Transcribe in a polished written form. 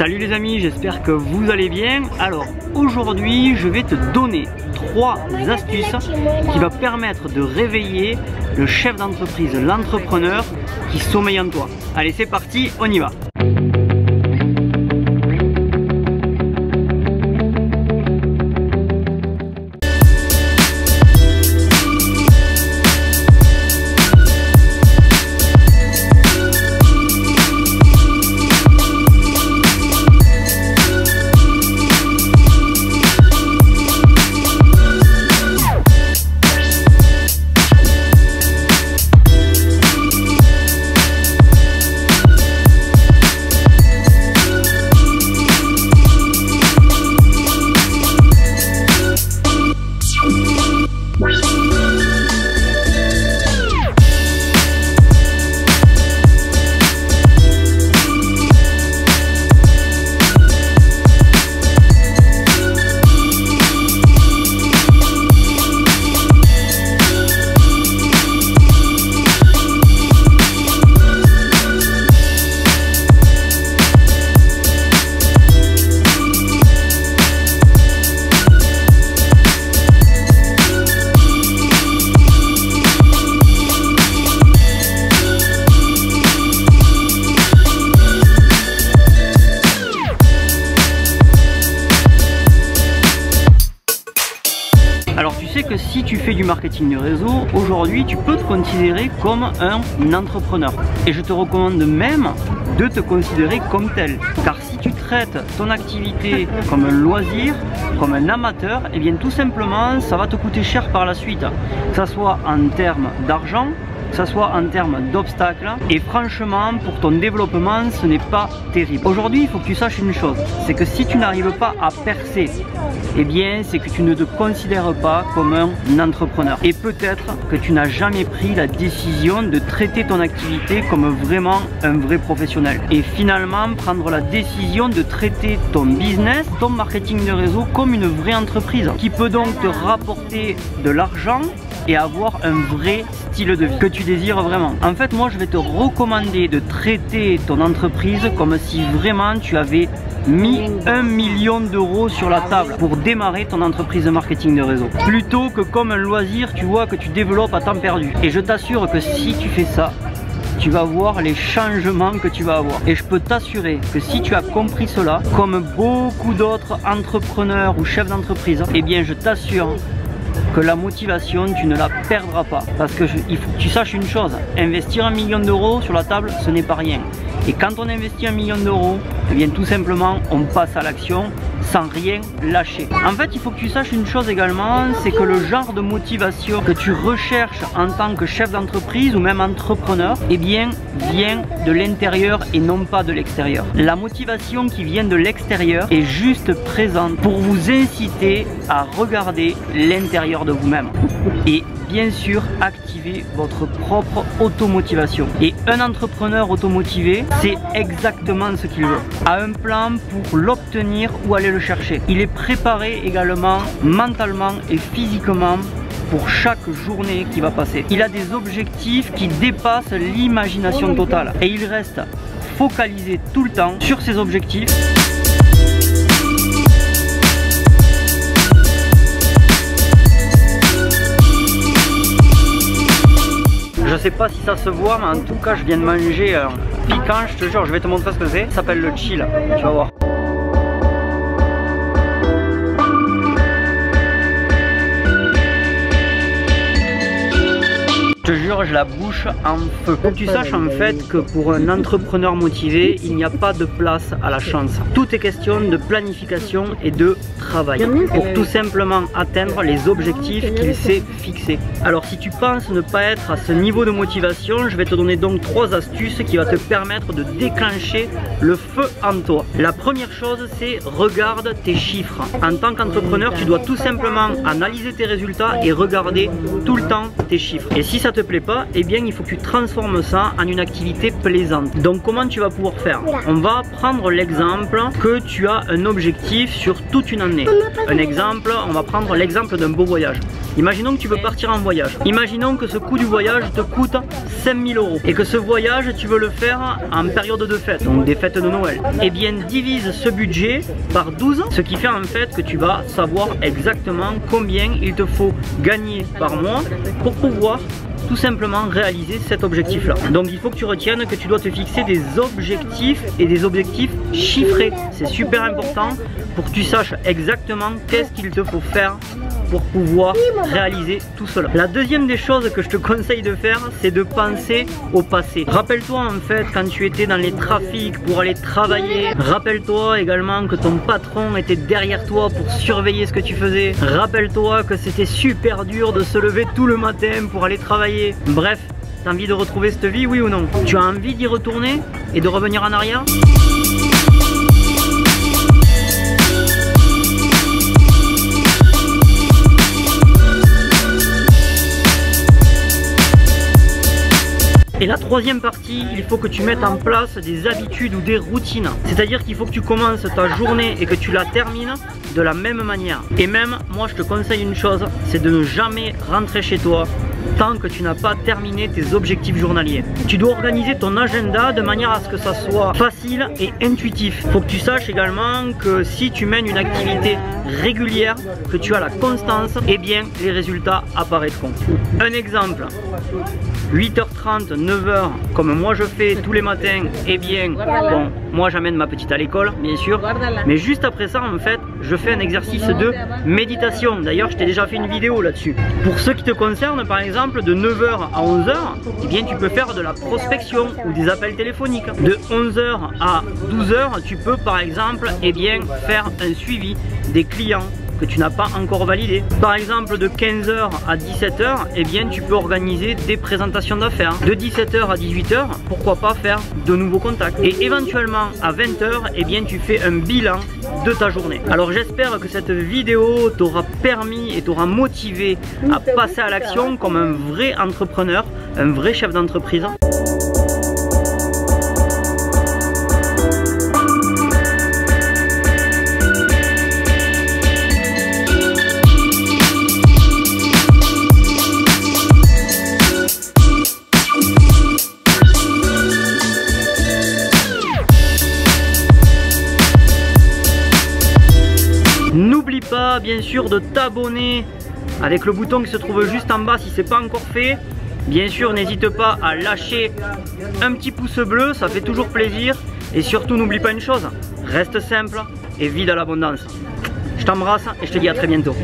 Salut les amis, j'espère que vous allez bien. Alors aujourd'hui je vais te donner 3 astuces qui vont permettre de réveiller le chef d'entreprise, l'entrepreneur qui sommeille en toi. Allez c'est parti, on y va. Alors tu sais que si tu fais du marketing de réseau, aujourd'hui tu peux te considérer comme un entrepreneur. Et je te recommande même de te considérer comme tel. Car si tu traites ton activité comme un loisir, comme un amateur, et bien tout simplement ça va te coûter cher par la suite. Que ça soit en termes d'argent, que ce soit en termes d'obstacles, et franchement pour ton développement ce n'est pas terrible. Aujourd'hui il faut que tu saches une chose, c'est que si tu n'arrives pas à percer, eh bien c'est que tu ne te considères pas comme un entrepreneur, et peut-être que tu n'as jamais pris la décision de traiter ton activité comme vraiment un vrai professionnel, et finalement prendre la décision de traiter ton business, ton marketing de réseau comme une vraie entreprise qui peut donc te rapporter de l'argent et avoir un vrai style de vie que tu désires vraiment. En fait moi je vais te recommander de traiter ton entreprise comme si vraiment tu avais mis 1 million d'euros sur la table pour démarrer ton entreprise de marketing de réseau, plutôt que comme un loisir tu vois que tu développes à temps perdu. Et je t'assure que si tu fais ça, tu vas voir les changements que tu vas avoir. Et je peux t'assurer que si tu as compris cela, comme beaucoup d'autres entrepreneurs ou chefs d'entreprise, eh bien je t'assure que la motivation tu ne la perdras pas, parce que il faut que tu saches une chose, investir 1 million d'euros sur la table ce n'est pas rien, et quand on investit 1 million d'euros, eh bien tout simplement on passe à l'action sans rien lâcher. En fait il faut que tu saches une chose également, c'est que le genre de motivation que tu recherches en tant que chef d'entreprise ou même entrepreneur, eh bien vient de l'intérieur et non pas de l'extérieur. La motivation qui vient de l'extérieur est juste présente pour vous inciter à regarder l'intérieur de vous-même et bien sûr activer votre propre automotivation. Et un entrepreneur automotivé, c'est exactement ce qu'il veut, a un plan pour l'obtenir ou aller le chercher. Il est préparé également mentalement et physiquement pour chaque journée qui va passer. Il a des objectifs qui dépassent l'imagination totale et il reste focalisé tout le temps sur ses objectifs. Je sais pas si ça se voit, mais en tout cas je viens de manger un piquant, je te jure, je vais te montrer ce que c'est. Ça s'appelle le chill, tu vas voir. Je te jure, j'ai la bouche en feu. Faut que tu saches en fait que pour un entrepreneur motivé, il n'y a pas de place à la chance. Tout est question de planification et de travail pour tout simplement atteindre les objectifs qu'il s'est fixés. Alors si tu penses ne pas être à ce niveau de motivation, je vais te donner donc 3 astuces qui vont te permettre de déclencher le feu en toi. La première chose, c'est regarde tes chiffres. En tant qu'entrepreneur, tu dois tout simplement analyser tes résultats et regarder tout le temps tes chiffres. Et si ça ça te plaît pas, eh bien il faut que tu transformes ça en une activité plaisante. Donc comment tu vas pouvoir faire? On va prendre l'exemple que tu as un objectif sur toute une année. Un exemple, on va prendre l'exemple d'un beau voyage. Imaginons que tu veux partir en voyage. Imaginons que ce coût du voyage te coûte 5000 € et que ce voyage tu veux le faire en période de fête, donc des fêtes de Noël. Eh bien divise ce budget par 12, ce qui fait en fait que tu vas savoir exactement combien il te faut gagner par mois pour pouvoir tout simplement réaliser cet objectif là. Donc il faut que tu retiennes que tu dois te fixer des objectifs et des objectifs chiffrés. C'est super important pour que tu saches exactement qu'est-ce qu'il te faut faire pour pouvoir réaliser tout cela. La deuxième des choses que je te conseille de faire, c'est de penser au passé. Rappelle-toi en fait quand tu étais dans les trafics pour aller travailler. Rappelle-toi également que ton patron était derrière toi pour surveiller ce que tu faisais. Rappelle-toi que c'était super dur de se lever tout le matin pour aller travailler. Bref, t'as envie de retrouver cette vie, oui ou non? Tu as envie d'y retourner et de revenir en arrière? Et la troisième partie, il faut que tu mettes en place des habitudes ou des routines. C'est-à-dire qu'il faut que tu commences ta journée et que tu la termines de la même manière. Et même, moi je te conseille une chose, c'est de ne jamais rentrer chez toi tant que tu n'as pas terminé tes objectifs journaliers. Tu dois organiser ton agenda de manière à ce que ça soit facile et intuitif. Il faut que tu saches également que si tu mènes une activité régulière, que tu as la constance, eh bien les résultats apparaîtront. Un exemple, 8h30, 9h, comme moi je fais tous les matins, eh bien, bon, moi j'amène ma petite à l'école, bien sûr, mais juste après ça, en fait, je fais un exercice de méditation. D'ailleurs, je t'ai déjà fait une vidéo là-dessus. Pour ceux qui te concernent, par exemple, de 9h à 11h, eh bien, tu peux faire de la prospection ou des appels téléphoniques. De 11h à 12h, tu peux, par exemple, eh bien, faire un suivi des clients que tu n'as pas encore validé. Par exemple, de 15h à 17h, eh bien tu peux organiser des présentations d'affaires. De 17h à 18h, pourquoi pas faire de nouveaux contacts. Et éventuellement à 20h, eh bien tu fais un bilan de ta journée. Alors j'espère que cette vidéo t'aura permis et t'aura motivé à passer à l'action comme un vrai entrepreneur, un vrai chef d'entreprise. N'oublie pas bien sûr de t'abonner avec le bouton qui se trouve juste en bas si ce n'est pas encore fait. Bien sûr, n'hésite pas à lâcher un petit pouce bleu, ça fait toujours plaisir. Et surtout n'oublie pas une chose, reste simple et vis dans l'abondance. Je t'embrasse et je te dis à très bientôt.